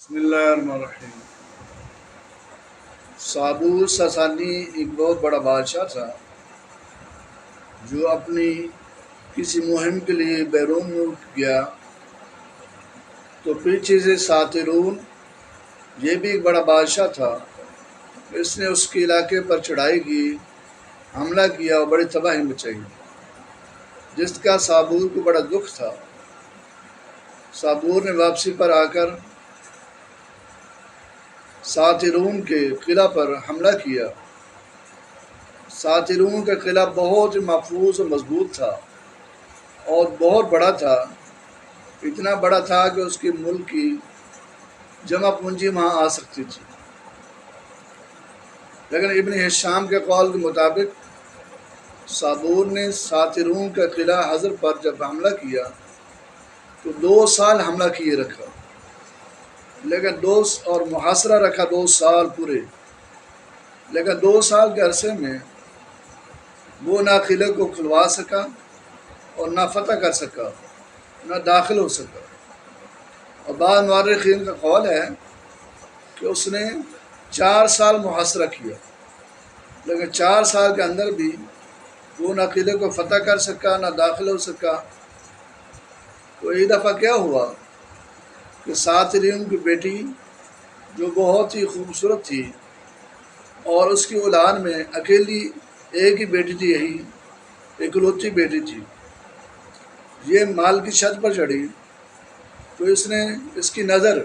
بسم اللہ الرحمن الرحیم۔ سابور ساسانی ایک بہت بڑا بادشاہ تھا جو اپنی کسی مہم کے لیے بیرون ملک گیا تو پیچھے سے ساترون، یہ بھی ایک بڑا بادشاہ تھا، اس نے اس کے علاقے پر چڑھائی کی، حملہ کیا اور بڑی تباہی مچائی، جس کا سابور کو بڑا دکھ تھا۔ سابور نے واپسی پر آ کر ساترون کے قلعہ پر حملہ کیا۔ ساترون کا قلعہ بہت ہی محفوظ اور مضبوط تھا اور بہت بڑا تھا، اتنا بڑا تھا کہ اس کے ملک کی جمع پونجی وہاں آ سکتی تھی۔ لیکن ابن ہشام کے قول کے مطابق سابور نے ساترون کا قلعہ حضر پر جب حملہ کیا تو 2 سال حملہ کیے رکھا، لیکن اور محاصرہ رکھا 2 سال پورے، لیکن 2 سال کے عرصے میں وہ نہ قلعے کو کھلوا سکا اور نہ فتح کر سکا، نہ داخل ہو سکا۔ اور بعض مورخین کا قول ہے کہ اس نے 4 سال محاصرہ کیا، لیکن 4 سال کے اندر بھی وہ نہ قلعے کو فتح کر سکا نہ داخل ہو سکا۔ تو ایک دفعہ کیا ہوا کہ ساترون کی بیٹی جو بہت ہی خوبصورت تھی اور اس کی اولاد میں اکیلی ایک ہی بیٹی تھی، یہی اکلوتی بیٹی تھی، یہ مال کی چھت پر چڑھی تو اس کی نظر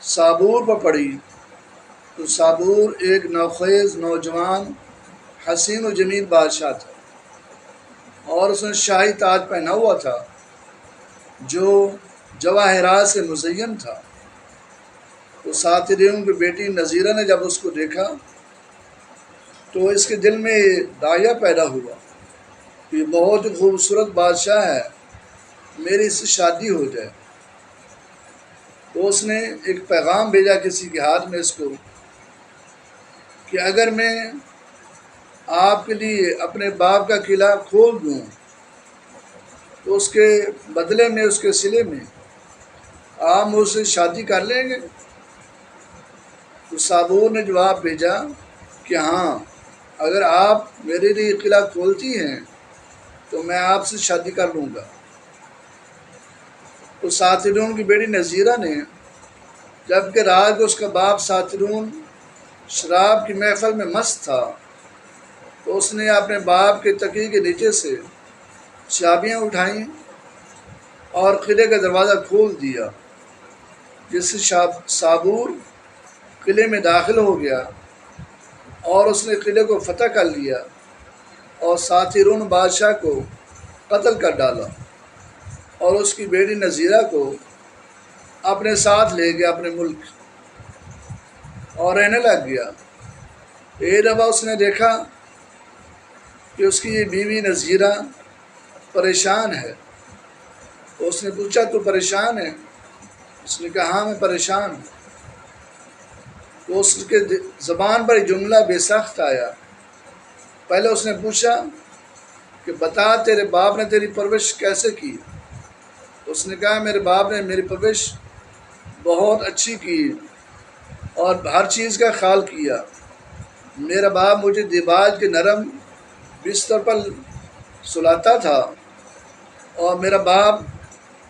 سابور پر پڑی۔ تو سابور ایک نوخیز نوجوان حسین و جمیل بادشاہ تھا اور اس نے شاہی تاج پہنا ہوا تھا جو جواہرات سے مزین تھا۔ تو ساترون کی بیٹی نذیرہ نے جب اس کو دیکھا تو اس کے دل میں داعیہ پیدا ہوا کہ یہ بہت ہی خوبصورت بادشاہ ہے، میری اس سے شادی ہو جائے۔ تو اس نے ایک پیغام بھیجا کسی کے ہاتھ میں اس کو کہ اگر میں آپ کے لیے اپنے باپ کا قلعہ کھول دوں تو اس کے بدلے میں، اس کے صلے میں آپ مجھ سے شادی کر لیں گے؟ تو سابور نے جواب بھیجا کہ ہاں، اگر آپ میرے لیے قلعہ کھولتی ہیں تو میں آپ سے شادی کر لوں گا۔ تو ساترون کی بیٹی نذیرہ نے، جبکہ رات کو اس کا باپ ساترون شراب کی محفل میں مست تھا، تو اس نے اپنے باپ کے تکیے کے نیچے سے چابیاں اٹھائیں اور قلعے کا دروازہ کھول دیا، جس سے سابور قلعے میں داخل ہو گیا اور اس نے قلعے کو فتح کر لیا اور ساترون بادشاہ کو قتل کر ڈالا اور اس کی بیٹی نذیرہ کو اپنے ساتھ لے گیا اپنے ملک اور رہنے لگ گیا۔ ایک دفعہ اس نے دیکھا کہ اس کی یہ بیوی نذیرہ پریشان ہے، تو اس نے پوچھا تو پریشان ہے؟ اس نے کہا ہاں میں پریشان ہوں۔ تو اس کے زبان پر ایک جملہ بے سخت آیا۔ پہلے اس نے پوچھا کہ بتا تیرے باپ نے تیری پرورش کیسے کی؟ اس نے کہا میرے باپ نے میری پرورش بہت اچھی کی اور ہر چیز کا خیال کیا۔ میرا باپ مجھے دیباج کے نرم بستر پر سلاتا تھا اور میرا باپ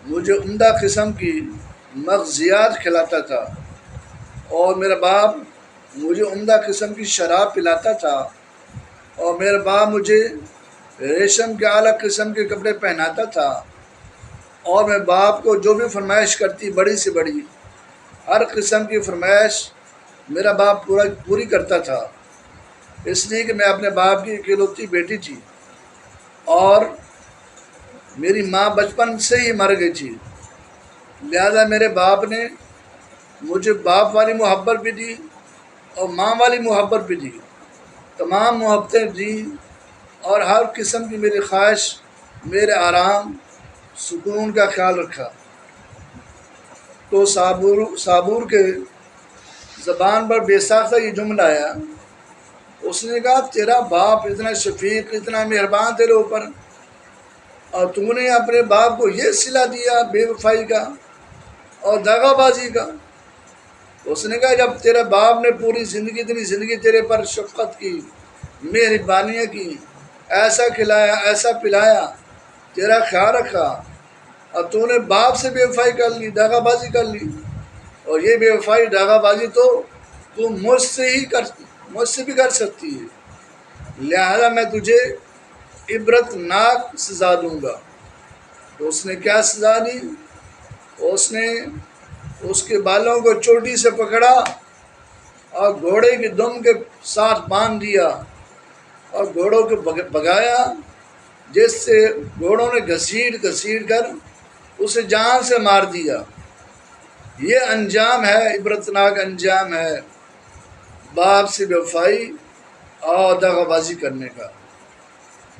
مجھے عمدہ قسم کی مغزیات کھلاتا تھا اور میرا باپ مجھے عمدہ قسم کی شراب پلاتا تھا اور میرا باپ مجھے ریشم کے اعلیٰ قسم کے کپڑے پہناتا تھا اور میں باپ کو جو بھی فرمائش کرتی بڑی سے بڑی ہر قسم کی فرمائش میرا باپ پوری کرتا تھا، اس لیے کہ میں اپنے باپ کی اکلوتی بیٹی تھی اور میری ماں بچپن سے ہی مر گئی تھی، لہذا میرے باپ نے مجھے باپ والی محبت بھی دی اور ماں والی محبت بھی دی، تمام محبتیں دی اور ہر قسم کی میری خواہش، میرے آرام سکون کا خیال رکھا۔ تو سابور کے زبان پر بے ساختہ یہ جملہ آیا۔ اس نے کہا تیرا باپ اتنا شفیق، اتنا مہربان تیرے اوپر، اور تو نے اپنے باپ کو یہ صلہ دیا بے وفائی کا اور دغا بازی کا۔ اس نے کہا جب تیرے باپ نے پوری زندگی اتنی زندگی تیرے پر شفقت کی، مہربانیاں کی، ایسا کھلایا ایسا پلایا، تیرا خیال رکھا، اور تو نے باپ سے بے وفائی کر لی، داغا بازی کر لی، اور یہ بے وفائی داغا بازی تو مجھ سے بھی کر سکتی ہے، لہذا میں تجھے عبرت ناک سزا دوں گا۔ تو اس نے کیا سزا دی؟ اس نے اس کے بالوں کو چوٹی سے پکڑا اور گھوڑے کی دم کے ساتھ باندھ دیا اور گھوڑوں کو بگایا، جس سے گھوڑوں نے گھسیٹ کر اسے جان سے مار دیا۔ یہ انجام ہے، عبرتناک انجام ہے باپ سے بے وفائی اور دغا بازی کرنے کا۔